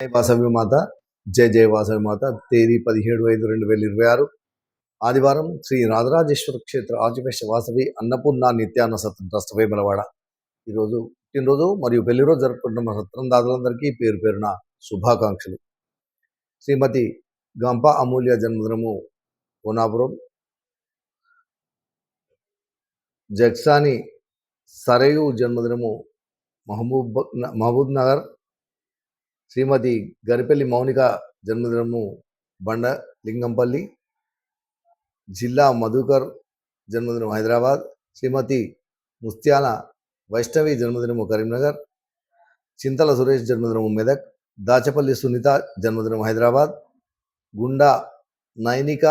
జై వాసవి మాత, జై జై వాసవి మాత. తేదీ 17/5/2026 ఆదివారం శ్రీ రాజరాజేశ్వర క్షేత్ర ఆర్చిబిషప్ వాసవి అన్నపూర్ణ నిత్యాన్న సత్రం ట్రస్ట్ వేములవాడ. ఈరోజు పుట్టినరోజు మరియు పెళ్లి రోజు జరుపుకుంటున్న సత్రం దాతలందరికీ పేరు పేరున శుభాకాంక్షలు. శ్రీమతి గంప అమూల్య జన్మదినము కోనాపురం. జగ్సాని సరయు జన్మదినము మహబూబ్ నగర్. శ్రీమతి గరిపెల్లి మౌనిక జన్మదినము బండ లింగంపల్లి. జిల్లా మధుకర్ జన్మదినం హైదరాబాద్. శ్రీమతి ముస్త్యాల వైష్ణవి జన్మదినము కరీంనగర్. చింతల సురేష్ జన్మదినము మెదక్. దాచపల్లి సునీత జన్మదినం హైదరాబాద్. గుండా నైనిక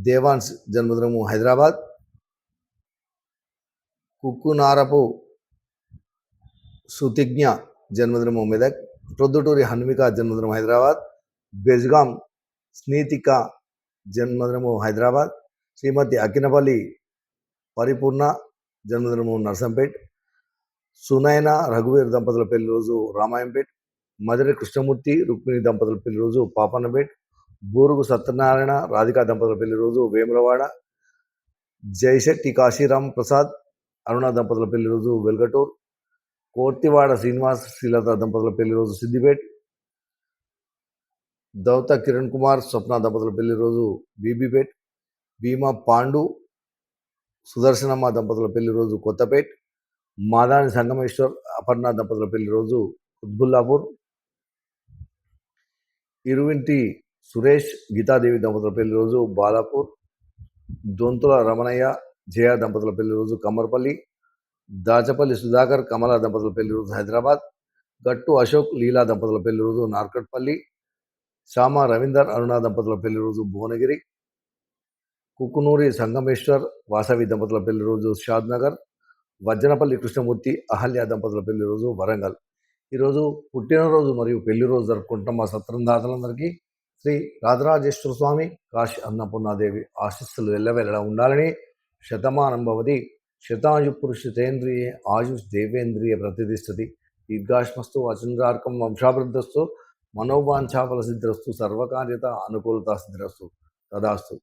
దేవాన్స్ జన్మదినము హైదరాబాద్. కుక్కునారపు సుతిజ్ఞ జన్మదినము మెదక్. ప్రొద్దుటూరి హన్విక జన్మదినం హైదరాబాద్. బెజ్గాం స్నీతిక జన్మదినము హైదరాబాద్. శ్రీమతి అకినపల్లి పరిపూర్ణ జన్మదినము నర్సంపేట్. సునయన రఘువీర్ దంపతుల పెళ్లి రోజు రామాయంపేట్. మధురి కృష్ణమూర్తి రుక్మిణి దంపతుల పెళ్లి రోజు పాపన్నపేట్. బూరుగు సత్యనారాయణ రాధికా దంపతుల పెళ్లి రోజు వేములవాడ. జయశెట్టి కాశీరామ్ ప్రసాద్ అరుణ దంపతుల పెళ్లి రోజు వెల్గటూర్. కోర్తివాడ శ్రీనివాస్ శ్రీలత దంపతుల పెళ్లి రోజు సిద్దిపేట్. దౌత కిరణ్ కుమార్ స్వప్న దంపతుల పెళ్లి రోజు బీబీపేట్. భీమా పాండు సుదర్శనమ్మ దంపతుల పెళ్లి రోజు కొత్తపేట్. మాదాని సంగమేశ్వర్ అపర్ణ దంపతుల పెళ్లి రోజు కుత్బుల్లాపూర్. ఇరువింటి సురేష్ గీతాదేవి దంపతుల పెళ్లి రోజు బాలాపూర్. దొంతుల రమణయ్య జయ దంపతుల పెళ్లి రోజు కమ్మర్పల్లి. దాచపల్లి సుధాకర్ కమల దంపతుల పెళ్లి రోజు హైదరాబాద్. గట్టు అశోక్ లీలా దంపతుల పెళ్లి రోజు నార్కట్పల్లి. శ్యామ రవీందర్ అరుణ దంపతుల పెళ్లి రోజు భువనగిరి. కుక్కునూరి సంగమేశ్వర్ వాసవి దంపతుల పెళ్లి రోజు షాద్నగర్. వజ్జనపల్లి కృష్ణమూర్తి అహల్య దంపతుల పెళ్లి రోజు వరంగల్. ఈరోజు పుట్టినరోజు మరియు పెళ్లి రోజు జరుపుకుంటున్న మా సత్రం దాతలందరికీ శ్రీ రాజరాజేశ్వర స్వామి కాశీ అన్నపూర్ణాదేవి ఆశీస్సులు ఎల్లవెల్లలా ఉండాలని. శతమానం భవతి శతాయు పురుషితేంద్రియ ఆయుష్ దేవేంద్రియ ప్రతిష్టతి దీర్ఘాశ్మస్తు అచంద్రార్కం వంశాభివృద్ధస్తు మనోవాంఛాఫల సిద్ధిరస్తు సర్వకార్యత అనుకూలత సిద్ధిరస్తు తదాస్తు.